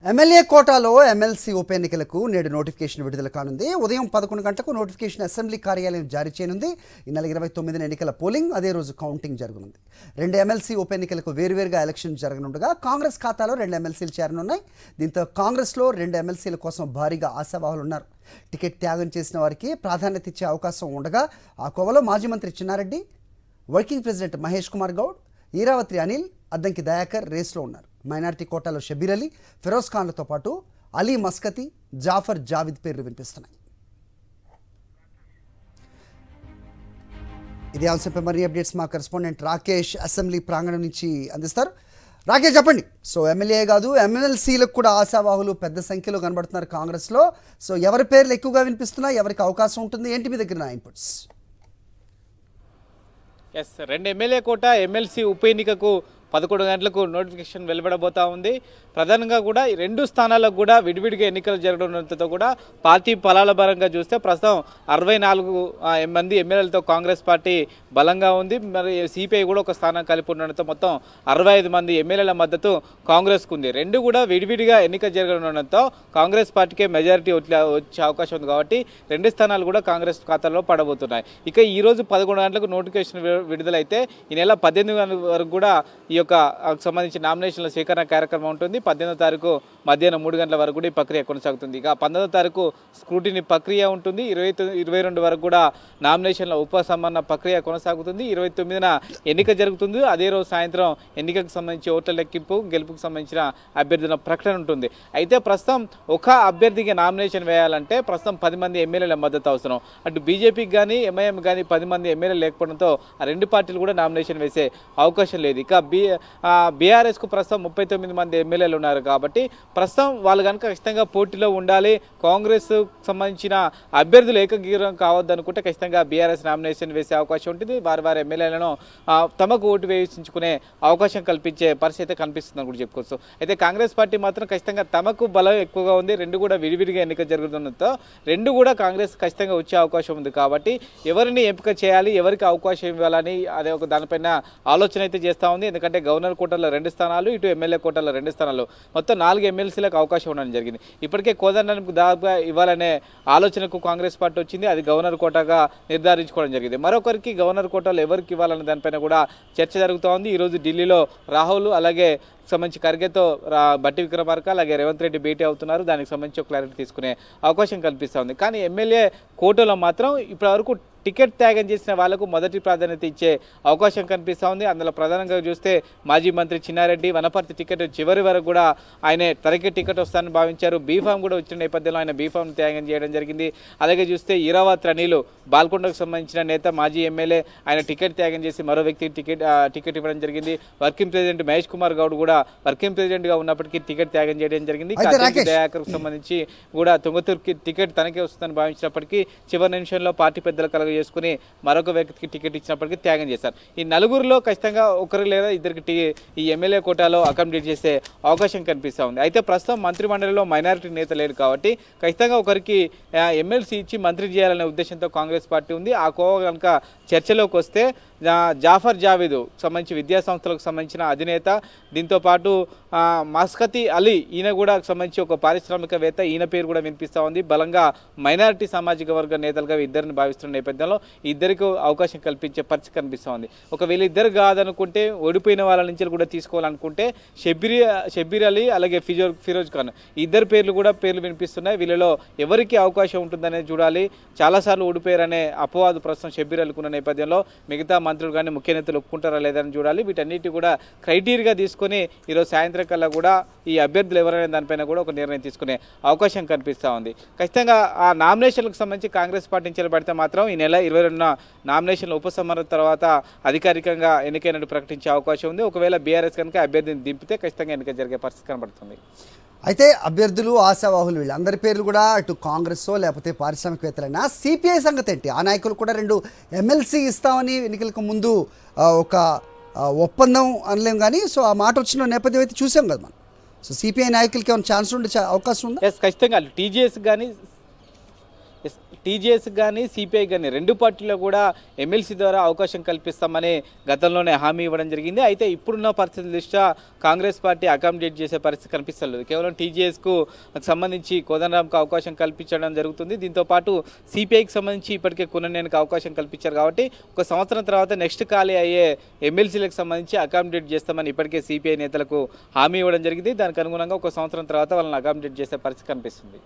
MLA కోటాలో MLC ఉప ఎన్నికలకు నేడు నోటిఫికేషన్ విడుదల కానుంది. ఉదయం 11 గంటలకు నోటిఫికేషన్ అసెంబ్లీ కార్యాలయం జారీ చేయనుంది. ఈ నెల 29న ఎన్నికల పోలింగ్, అదే రోజు కౌంటింగ్ జరగనుంది. 2 ఎమ్మెల్సీ ఉప ఎన్నికలకు వేరువేరుగా ఎలక్షన్ జరగనుండగా కాంగ్రెస్ ఖాతాలో 2 ఎమ్మెల్సీలు చేరనున్నాయి. దీంతో కాంగ్రెస్లో 2 ఎమ్మెల్సీల కోసం భారీగా ఆశావాహులు ఉన్నారు. టికెట్ త్యాగం చేసిన వారికి ప్రాధాన్యత ఇచ్చే అవకాశం ఉండగా ఆ కోవలో మాజీ మంత్రి చిన్నారెడ్డి, వర్కింగ్ ప్రెసిడెంట్ మహేష్ కుమార్ గౌడ్, ఈరావత్రి అనిల్, అద్దంకి దయాకర్ రేస్లో ఉన్నారు. మైనార్టీ కోటాలో షబీర్ అలీ, ఫిరోజ్ ఖాన్లతో పాటు అలీ మస్కతి, జాఫర్ జావిద్ పేర్లు వినిపిస్తున్నాయి. ఇదే అంశంపై మరిన్ని అప్డేట్స్ మా కరెస్పాండెంట్ రాకేష్ అసెంబ్లీ ప్రాంగణం నుంచి అందిస్తారు. రాకేష్, చెప్పండి. సో ఎమ్మెల్యే కాదు, ఎమ్మెల్సీలకు కూడా ఆశావాహులు పెద్ద సంఖ్యలో కనబడుతున్నారు కాంగ్రెస్లో. సో ఎవరి పేర్లు ఎక్కువగా వినిపిస్తున్నాయి, ఎవరికి అవకాశం ఉంటుంది, ఏంటి మీ దగ్గర inputs? Yes, 2 MLA quota MLC ఉప ఎన్నికకు 11 గంటలకు నోటిఫికేషన్ వెలువడబోతా ఉంది. ప్రధానంగా కూడా ఈ 2 స్థానాలకు కూడా విడివిడిగా ఎన్నికలు జరగడంతో కూడా పార్టీ బలాల పరంగా చూస్తే ప్రస్తుతం 64 మంది ఎమ్మెల్యేలతో కాంగ్రెస్ పార్టీ బలంగా ఉంది. మరి సిపిఐ కూడా ఒక స్థానం కలిపి ఉండడంతో మొత్తం 65 మంది ఎమ్మెల్యేల మద్దతు కాంగ్రెస్కు ఉంది. 2 కూడా విడివిడిగా ఎన్నిక జరగడంతో కాంగ్రెస్ పార్టీకే మెజారిటీ వచ్చే అవకాశం ఉంది. కాబట్టి 2 స్థానాలు కూడా కాంగ్రెస్ ఖాతాలో పడబోతున్నాయి. ఇక ఈ రోజు 11 గంటలకు నోటిఫికేషన్ విడుదలైతే ఈ నెల 18 వరకు కూడా ఈ యొక్క సంబంధించి నామినేషన్ల సేకరణ కార్యక్రమం ఉంటుంది. 18వ తారీఖు మధ్యాహ్నం 3 గంటల వరకు కూడా ఈ ప్రక్రియ కొనసాగుతుంది. ఇక 19వ తారీఖు స్క్రూటినీ ప్రక్రియ ఉంటుంది. 22 వరకు కూడా నామినేషన్ల ఉపసంహరణ ప్రక్రియ కొనసాగుతుంది. 29న ఎన్నిక జరుగుతుంది. అదే రోజు సాయంత్రం ఎన్నికకు సంబంధించి ఓట్ల లెక్కింపు, గెలుపుకు సంబంధించిన అభ్యర్థుల ప్రకటన ఉంటుంది. అయితే ప్రస్తుతం ఒక అభ్యర్థికి నామినేషన్ వేయాలంటే ప్రస్తుతం 10 మంది ఎమ్మెల్యేల మద్దతు అవసరం. అటు బీజేపీకి కానీ ఎంఐఎం కానీ 10 మంది ఎమ్మెల్యేలు లేకపోవడంతో ఆ 2 పార్టీలు కూడా నామినేషన్ వేసే అవకాశం లేదు. ఇక బీఆర్ఎస్కు ప్రస్తుతం 39 మంది ఎమ్మెల్యేలు ఉన్నారు. కాబట్టి ప్రస్తుతం వాళ్ళు కనుక ఖచ్చితంగా పోటీలో ఉండాలి, కాంగ్రెస్ సంబంధించిన అభ్యర్థులు ఏకగ్రీవం కావద్దు అనుకుంటే ఖచ్చితంగా బీఆర్ఎస్ నామినేషన్ వేసే అవకాశం ఉంటుంది. వారి ఎమ్మెల్యేలను తమకు ఓటు వేయించుకునే అవకాశం కల్పించే పరిస్థితి కనిపిస్తుందని కూడా చెప్పుకోవచ్చు. అయితే కాంగ్రెస్ పార్టీ మాత్రం ఖచ్చితంగా తమకు బలం ఎక్కువగా ఉంది. 2 కూడా విడివిడిగా ఎన్నిక జరుగుతుండటంతో 2 కూడా కాంగ్రెస్ ఖచ్చితంగా వచ్చే అవకాశం ఉంది. కాబట్టి ఎవరిని ఎంపిక చేయాలి, ఎవరికి అవకాశం ఇవ్వాలని అదే ఒక దానిపైన ఆలోచన అయితే చేస్తూ ఉంది. ఎందుకంటే గవర్నర్ కోటాలో 2 స్థానాలు, ఇటు ఎమ్మెల్యే కోటాలో 2 స్థానాలు, మొత్తం 4 ఎమ్మెల్సీలకు అవకాశం ఉండడం జరిగింది. ఇప్పటికే కోదండానికి దాదాపుగా ఇవ్వాలనే ఆలోచనకు కాంగ్రెస్ పార్టీ వచ్చింది. అది గవర్నర్ కోటాగా నిర్ధారించుకోవడం జరిగింది. మరొకరికి గవర్నర్ కోటాలో ఎవరికి ఇవ్వాలనే దానిపైన కూడా చర్చ జరుగుతూ ఉంది. ఈరోజు ఢిల్లీలో రాహుల్ అలాగే సంబంధించి ఖర్గేతో బట్టి విక్రమార్క అలాగే రేవంత్ రెడ్డి భేటీ అవుతున్నారు. దానికి సంబంధించి క్లారిటీ తీసుకునే అవకాశం కల్పిస్తూ ఉంది. కానీ ఎమ్మెల్యే కోటాలో మాత్రం ఇప్పటివరకు టికెట్ త్యాగం చేసిన వాళ్లకు మొదటి ప్రాధాన్యత ఇచ్చే అవకాశం కనిపిస్తూ ఉంది. అందులో ప్రధానంగా చూస్తే మాజీ మంత్రి చిన్నారెడ్డి వనపర్తి టికెట్ చివరి వరకు కూడా ఆయన తనకే టికెట్ వస్తానని భావించారు. బీఫామ్ కూడా వచ్చిన నేపథ్యంలో ఆయన బీఫామ్ త్యాగం చేయడం జరిగింది. అలాగే చూస్తే ఈరావత్రి అనిల్ బాల్కొండకు సంబంధించిన నేత, మాజీ ఎమ్మెల్యే, ఆయన టికెట్ త్యాగం చేసి మరో వ్యక్తికి టికెట్ ఇవ్వడం జరిగింది. వర్కింగ్ ప్రెసిడెంట్ మహేష్ కుమార్ గౌడ్ కూడా వర్కింగ్ ప్రెసిడెంట్ గా ఉన్నప్పటికీ టికెట్ త్యాగం చేయడం జరిగింది. దయాకర్కు సంబంధించి కూడా తుంగతుర్కి టికెట్ తనకే వస్తుందని భావించినప్పటికీ చివరి నిమిషంలో పార్టీ పెద్దల కలగ చేసుకుని మరొక వ్యక్తికి టికెట్ ఇచ్చినప్పటికీ త్యాగం చేశారు. ఈ 4గురిలో ఖచ్చితంగా ఒకరు లేదా ఇద్దరికి ఈ ఎమ్మెల్యే కోటాలో అకామిడేట్ చేసే అవకాశం కనిపిస్తూ ఉంది. అయితే ప్రస్తుతం మంత్రిమండలిలో మైనారిటీ నేత లేరు కాబట్టి ఖచ్చితంగా ఒకరికి ఎమ్మెల్సీ ఇచ్చి మంత్రి చేయాలనే ఉద్దేశంతో కాంగ్రెస్ పార్టీ ఉంది. ఆ కోవ కనుక చర్చలోకి వస్తే జాఫర్ జావీద్ సంబంధించి విద్యా సంస్థలకు సంబంధించిన అధినేత, దీంతోపాటు మస్కతి అలీ, ఈయన కూడా సంబంధించి ఒక పారిశ్రామికవేత్త, ఈయన పేరు కూడా వినిపిస్తూ ఉంది. బలంగా మైనారిటీ సామాజిక వర్గ నేతలుగా ఇద్దరిని భావిస్తున్న నేపథ్యంలో ఇద్దరికి అవకాశం కల్పించే పరిస్థితి కనిపిస్తూ ఉంది. ఒకవేళ ఇద్దరు కాదనుకుంటే ఓడిపోయిన వాళ్ళ నుంచి కూడా తీసుకోవాలనుకుంటే షబీర్ అలీ అలాగే ఫిరోజ్ ఖాన్, ఇద్దరు పేర్లు వినిపిస్తున్నాయి. వీళ్ళలో ఎవరికి అవకాశం ఉంటుందనేది చూడాలి. చాలాసార్లు ఓడిపోయారనే అపవాదు ప్రస్తుతం షబీర్ అలీకి ఉన్న నేపథ్యంలో మిగతా మంత్రులు కానీ ముఖ్య నేతలు ఒప్పుకుంటారా లేదని చూడాలి. వీటన్నిటి కూడా క్రైటీరియా తీసుకొని ఈరోజు సాయంత్రం కల్లా కూడా ఈ అభ్యర్థులు ఎవరైనా దానిపైన కూడా ఒక నిర్ణయం తీసుకునే అవకాశం కనిపిస్తూ ఉంది. ఖచ్చితంగా ఆ నామినేషన్లకు సంబంధించి కాంగ్రెస్ పార్టీ నుంచి పెడితే మాత్రం ఈ నెల 22న నామినేషన్ల ఉపసంహరణ తర్వాత అధికారికంగా ఎన్నికైనట్టు ప్రకటించే అవకాశం ఉంది. ఒకవేళ బీఆర్ఎస్ కనుక అభ్యర్థిని దింపితే ఖచ్చితంగా ఎన్నిక జరిగే పరిస్థితి కనబడుతుంది. అయితే అభ్యర్థులు, ఆశావాహులు వీళ్ళందరి పేర్లు కూడా ఇటు కాంగ్రెస్ లేకపోతే పారిశ్రామికవేత్తలైనా, సిపిఐ సంగతి ఏంటి? ఆ నాయకులు కూడా 2 ఎమ్మెల్సీ ఇస్తామని ఎన్నికలకు ముందు ఒక ఒప్పందం అనలేం కానీ, సో ఆ మాట వచ్చిన నేపథ్యం అయితే చూసాం కదా మనం. సో సిపిఐ నాయకులకి ఏమైనా ఛాన్స్ ఉండే అవకాశం ఉందా? ఖచ్చితంగా టీజీఎస్ కానీ టీజేఎస్ కానీ సిపిఐ కానీ రెండు పార్టీలో కూడా ఎమ్మెల్సీ ద్వారా అవకాశం కల్పిస్తామని గతంలోనే హామీ ఇవ్వడం జరిగింది. అయితే ఇప్పుడున్న పరిస్థితుల దృష్ట్యా కాంగ్రెస్ పార్టీ అకామిడేట్ చేసే పరిస్థితి కనిపిస్తలేదు. కేవలం టీజేఎస్కు సంబంధించి కోదండరాంకు అవకాశం కల్పించడం జరుగుతుంది. దీంతో పాటు సిపిఐకి సంబంధించి ఇప్పటికే కున్ననేనికి అవకాశం కల్పించారు కాబట్టి ఒక సంవత్సరం తర్వాత నెక్స్ట్ ఖాళీ అయ్యే ఎమ్మెల్సీలకు సంబంధించి అకామిడేట్ చేస్తామని ఇప్పటికే సిపిఐ నేతలకు హామీ ఇవ్వడం జరిగింది. దానికి అనుగుణంగా ఒక సంవత్సరం తర్వాత వాళ్ళని అకామిడేట్ చేసే పరిస్థితి కనిపిస్తుంది.